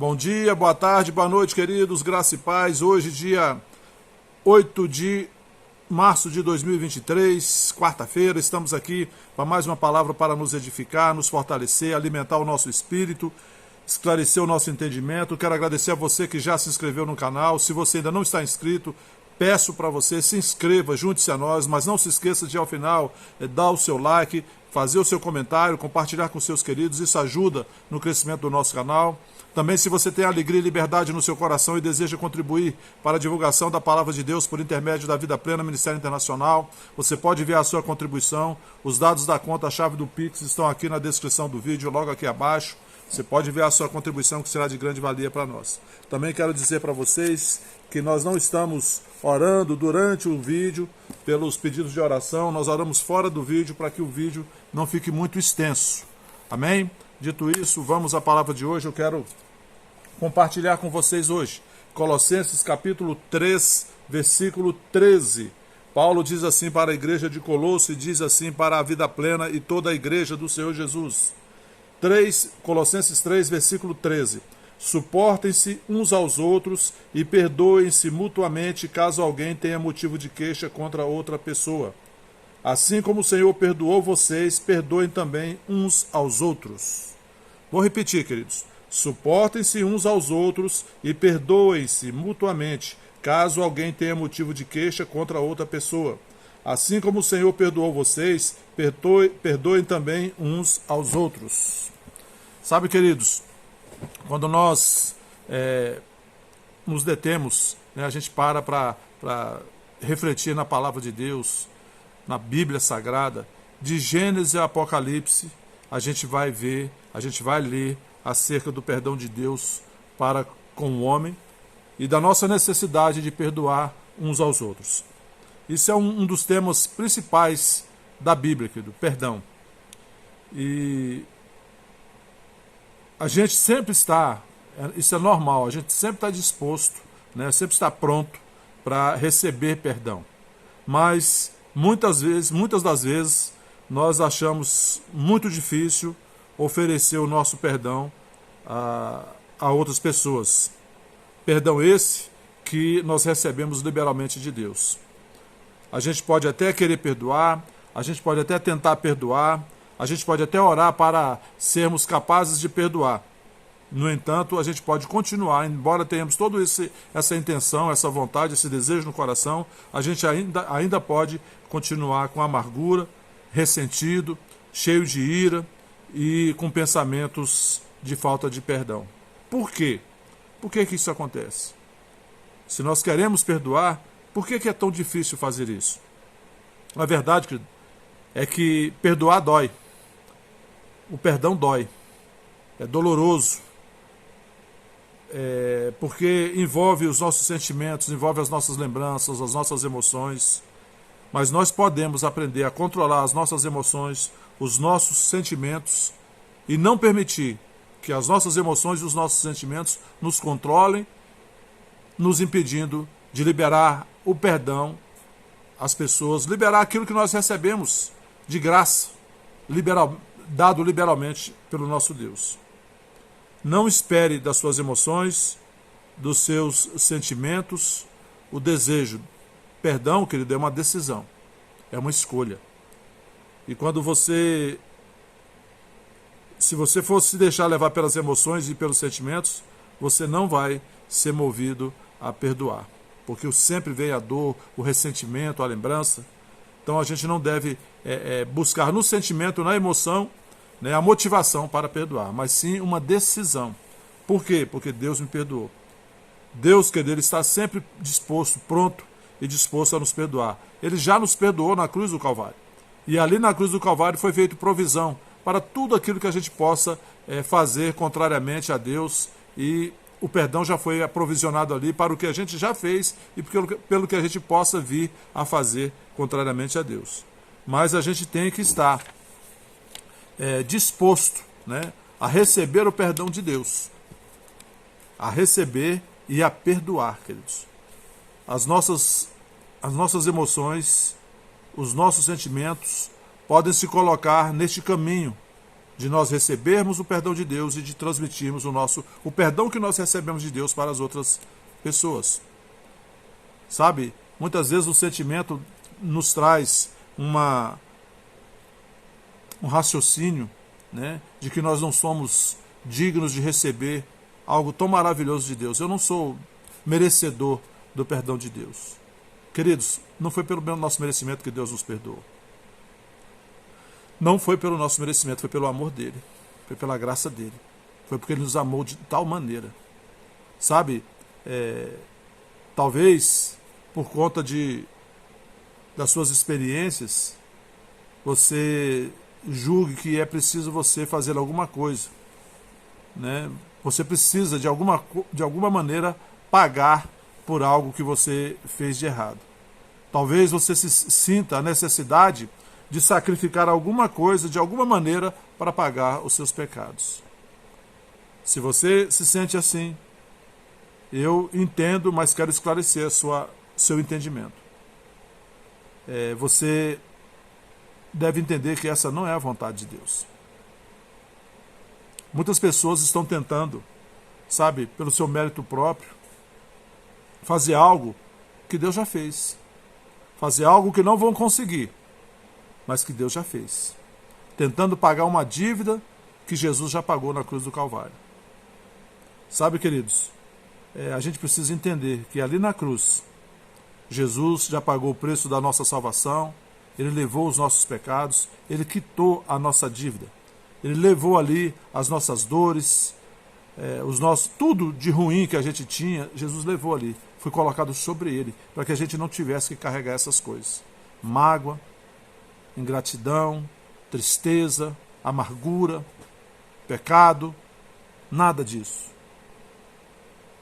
Bom dia, boa tarde, boa noite, queridos, graça e paz. Hoje, dia 8 de março de 2023, quarta-feira, estamos aqui para mais uma palavra para nos edificar, nos fortalecer, alimentar o nosso espírito, esclarecer o nosso entendimento. Quero agradecer a você que já se inscreveu no canal. Se você ainda não está inscrito, peço para você, se inscreva, junte-se a nós, mas não se esqueça de, ao final, dar o seu like, fazer o seu comentário, compartilhar com seus queridos. Isso ajuda no crescimento do nosso canal. Também, se você tem alegria e liberdade no seu coração e deseja contribuir para a divulgação da Palavra de Deus por intermédio da Vida Plena Ministério Internacional, você pode enviar a sua contribuição. Os dados da conta, a chave do Pix estão aqui na descrição do vídeo, logo aqui abaixo. Você pode enviar a sua contribuição, que será de grande valia para nós. Também quero dizer para vocês que nós não estamos orando durante o vídeo pelos pedidos de oração. Nós oramos fora do vídeo para que o vídeo não fique muito extenso. Amém? Dito isso, vamos à palavra de hoje. Eu quero compartilhar com vocês hoje Colossenses capítulo 3, versículo 13. Paulo diz assim para a igreja de Colosso e diz assim para a Vida Plena e toda a igreja do Senhor Jesus. Colossenses 3, versículo 13. Suportem-se uns aos outros e perdoem-se mutuamente caso alguém tenha motivo de queixa contra outra pessoa. Assim como o Senhor perdoou vocês, perdoem também uns aos outros. Vou repetir, queridos. Suportem-se uns aos outros e perdoem-se mutuamente, caso alguém tenha motivo de queixa contra outra pessoa. Assim como o Senhor perdoou vocês, perdoem também uns aos outros. Sabe, queridos, quando nós nos detemos, né, a gente para refletir na palavra de Deus, na Bíblia Sagrada, de Gênesis a Apocalipse, a gente vai ver, a gente vai ler acerca do perdão de Deus para com o homem e da nossa necessidade de perdoar uns aos outros. Isso é um dos temas principais da Bíblia, querido, perdão. E a gente sempre está, isso é normal, a gente sempre está disposto, né, sempre está pronto para receber perdão. Mas muitas das vezes, nós achamos muito difícil oferecer o nosso perdão a outras pessoas. Perdão esse que nós recebemos liberalmente de Deus. A gente pode até querer perdoar, a gente pode até tentar perdoar, a gente pode até orar para sermos capazes de perdoar. No entanto, a gente pode continuar, embora tenhamos toda essa intenção, essa vontade, esse desejo no coração, a gente ainda pode continuar com amargura, ressentido, cheio de ira e com pensamentos de falta de perdão. Por quê? Por que isso acontece? Se nós queremos perdoar, por que é tão difícil fazer isso? A verdade, querido, é que perdoar dói. O perdão dói. É doloroso. Porque envolve os nossos sentimentos, envolve as nossas lembranças, as nossas emoções. Mas nós podemos aprender a controlar as nossas emoções, os nossos sentimentos e não permitir que as nossas emoções e os nossos sentimentos nos controlem, nos impedindo de liberar o perdão às pessoas, liberar aquilo que nós recebemos de graça, dado liberalmente pelo nosso Deus. Não espere das suas emoções, dos seus sentimentos, o desejo. Perdão, querido, é uma decisão, é uma escolha. E quando se você for se deixar levar pelas emoções e pelos sentimentos, você não vai ser movido a perdoar. Porque sempre vem a dor, o ressentimento, a lembrança. Então a gente não deve buscar no sentimento, na emoção, né, a motivação para perdoar, mas sim uma decisão. Por quê? Porque Deus me perdoou. Deus, querido, Ele está sempre disposto, pronto e disposto a nos perdoar. Ele já nos perdoou na cruz do Calvário. E ali na cruz do Calvário foi feita provisão para tudo aquilo que a gente possa fazer contrariamente a Deus, e o perdão já foi aprovisionado ali para o que a gente já fez e pelo que a gente possa vir a fazer contrariamente a Deus. Mas a gente tem que estar disposto, né, a receber o perdão de Deus, a receber e a perdoar, queridos. As nossas emoções, os nossos sentimentos podem se colocar neste caminho de nós recebermos o perdão de Deus e de transmitirmos o perdão que nós recebemos de Deus para as outras pessoas. Sabe, muitas vezes o sentimento nos traz um raciocínio, né, de que nós não somos dignos de receber algo tão maravilhoso de Deus. Eu não sou merecedor do perdão de Deus. Queridos, não foi pelo nosso merecimento que Deus nos perdoou. Não foi pelo nosso merecimento, foi pelo amor dele. Foi pela graça dele. Foi porque ele nos amou de tal maneira. Sabe, talvez por conta das suas experiências, você julgue que é preciso você fazer alguma coisa, né? Você precisa de alguma maneira pagar por algo que você fez de errado. Talvez você se sinta a necessidade de sacrificar alguma coisa de alguma maneira para pagar os seus pecados. Se você se sente assim, eu entendo, mas quero esclarecer seu entendimento. Você deve entender que essa não é a vontade de Deus. Muitas pessoas estão tentando, sabe, pelo seu mérito próprio, fazer algo que Deus já fez. Fazer algo que não vão conseguir, mas que Deus já fez. Tentando pagar uma dívida que Jesus já pagou na cruz do Calvário. Sabe, queridos, a gente precisa entender que ali na cruz, Jesus já pagou o preço da nossa salvação, ele levou os nossos pecados, ele quitou a nossa dívida. Ele levou ali as nossas dores, tudo de ruim que a gente tinha, Jesus levou ali. Foi colocado sobre ele, para que a gente não tivesse que carregar essas coisas. Mágoa, ingratidão, tristeza, amargura, pecado, nada disso.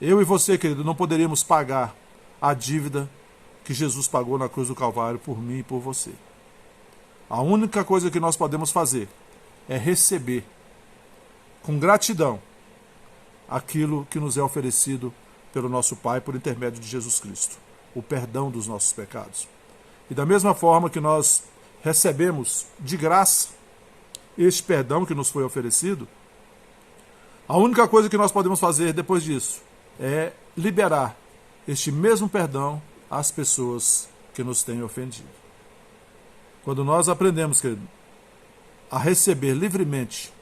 Eu e você, querido, não poderíamos pagar a dívida que Jesus pagou na cruz do Calvário por mim e por você. A única coisa que nós podemos fazer é receber com gratidão aquilo que nos é oferecido pelo nosso Pai por intermédio de Jesus Cristo, o perdão dos nossos pecados. E da mesma forma que nós recebemos de graça este perdão que nos foi oferecido, a única coisa que nós podemos fazer depois disso é liberar este mesmo perdão às pessoas que nos têm ofendido. Quando nós aprendemos, querido, a receber livremente,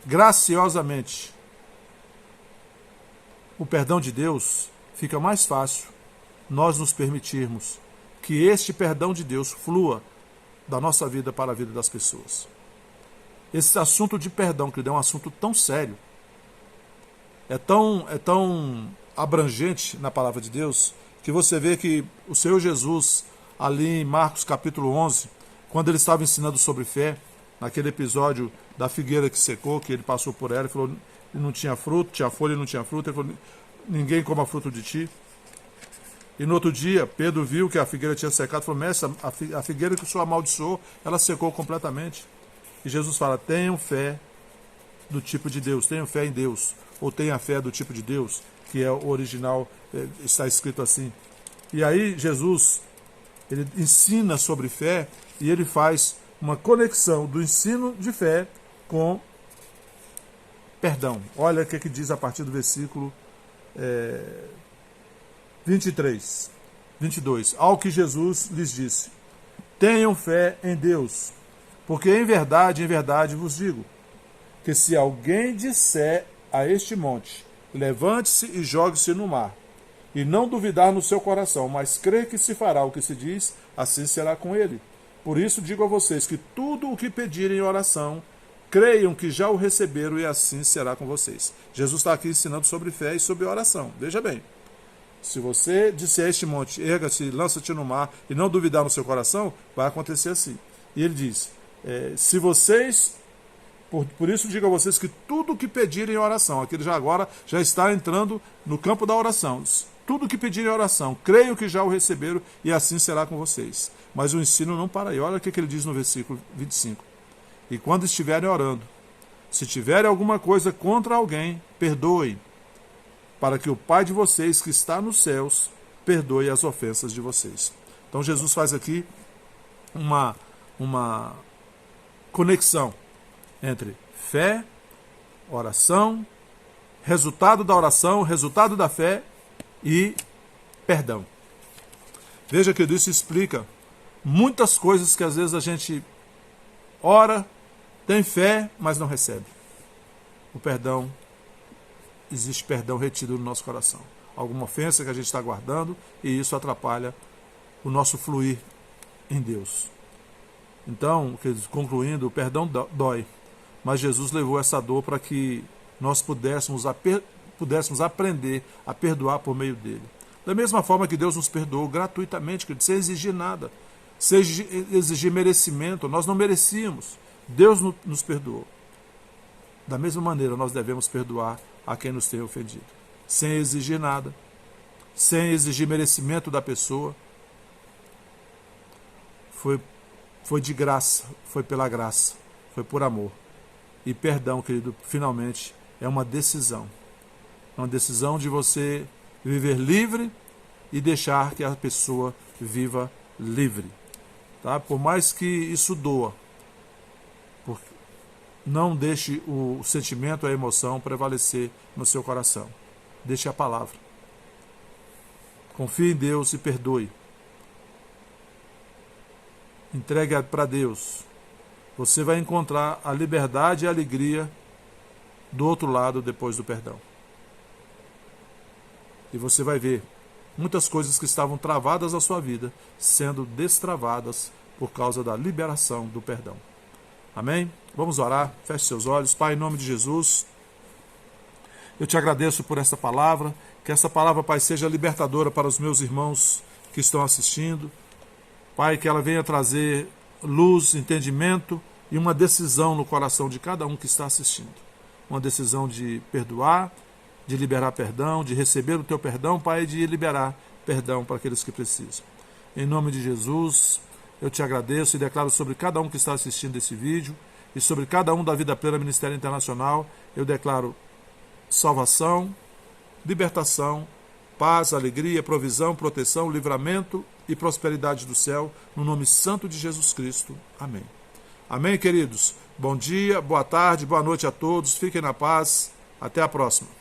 graciosamente, o perdão de Deus, fica mais fácil nós nos permitirmos que este perdão de Deus flua da nossa vida para a vida das pessoas. Esse assunto de perdão, que é um assunto tão sério, é tão abrangente na palavra de Deus, que você vê que o Senhor Jesus, ali em Marcos capítulo 11, quando ele estava ensinando sobre fé, naquele episódio da figueira que secou, que ele passou por ela e falou, não tinha fruto, tinha folha e não tinha fruto, ele falou, ninguém coma fruto de ti. E no outro dia, Pedro viu que a figueira tinha secado, falou, mestre, a figueira que o senhor amaldiçoou, ela secou completamente. E Jesus fala, tenham fé do tipo de Deus, tenham fé em Deus, ou tenha fé do tipo de Deus, que é o original, está escrito assim. E aí Jesus, ele ensina sobre fé e ele faz uma conexão do ensino de fé com perdão. Olha o que diz a partir do versículo 22. Ao que Jesus lhes disse, tenham fé em Deus, porque em verdade vos digo, que se alguém disser a este monte, levante-se e jogue-se no mar, e não duvidar no seu coração, mas crer que se fará o que se diz, assim será com ele. Por isso digo a vocês que tudo o que pedirem em oração, creiam que já o receberam e assim será com vocês. Jesus está aqui ensinando sobre fé e sobre oração. Veja bem, se você disser a este monte, erga-se, lança-te no mar, e não duvidar no seu coração, vai acontecer assim. E ele diz, se vocês... Por isso digo a vocês que tudo o que pedirem em oração, aqui já está entrando no campo da oração. Tudo o que pedirem em oração, creio que já o receberam e assim será com vocês. Mas o ensino não para aí. Olha o que ele diz no versículo 25. E quando estiverem orando, se tiverem alguma coisa contra alguém, perdoem, para que o Pai de vocês que está nos céus perdoe as ofensas de vocês. Então Jesus faz aqui uma conexão entre Fé, oração, resultado da oração, resultado da fé e perdão. Veja que isso explica muitas coisas que às vezes a gente ora, tem fé, mas não recebe. O perdão, existe perdão retido no nosso coração. Alguma ofensa que a gente está guardando e isso atrapalha o nosso fluir em Deus. Então, concluindo, o perdão dói, mas Jesus levou essa dor para que nós pudéssemos aprender a perdoar por meio dele. Da mesma forma que Deus nos perdoou gratuitamente, sem exigir nada, sem exigir merecimento, nós não merecíamos, Deus nos perdoou. Da mesma maneira, nós devemos perdoar a quem nos tem ofendido, sem exigir nada, sem exigir merecimento da pessoa. Foi de graça, foi pela graça, foi por amor. E perdão, querido, finalmente é uma decisão. É uma decisão de você viver livre e deixar que a pessoa viva livre. Tá? Por mais que isso doa, não deixe o sentimento, a emoção prevalecer no seu coração. Deixe a palavra. Confie em Deus e perdoe. Entregue para Deus. Você vai encontrar a liberdade e a alegria do outro lado depois do perdão. E você vai ver muitas coisas que estavam travadas na sua vida sendo destravadas por causa da liberação do perdão. Amém? Vamos orar. Feche seus olhos. Pai, em nome de Jesus, eu te agradeço por essa palavra. Que essa palavra, Pai, seja libertadora para os meus irmãos que estão assistindo. Pai, que ela venha trazer luz, entendimento e uma decisão no coração de cada um que está assistindo. Uma decisão de perdoar, de liberar perdão, de receber o teu perdão, Pai, e de liberar perdão para aqueles que precisam. Em nome de Jesus, eu te agradeço e declaro sobre cada um que está assistindo esse vídeo e sobre cada um da Vida Plena Ministério Internacional, eu declaro salvação, libertação, paz, alegria, provisão, proteção, livramento e prosperidade do céu, no nome santo de Jesus Cristo. Amém. Amém, queridos? Bom dia, boa tarde, boa noite a todos. Fiquem na paz. Até a próxima.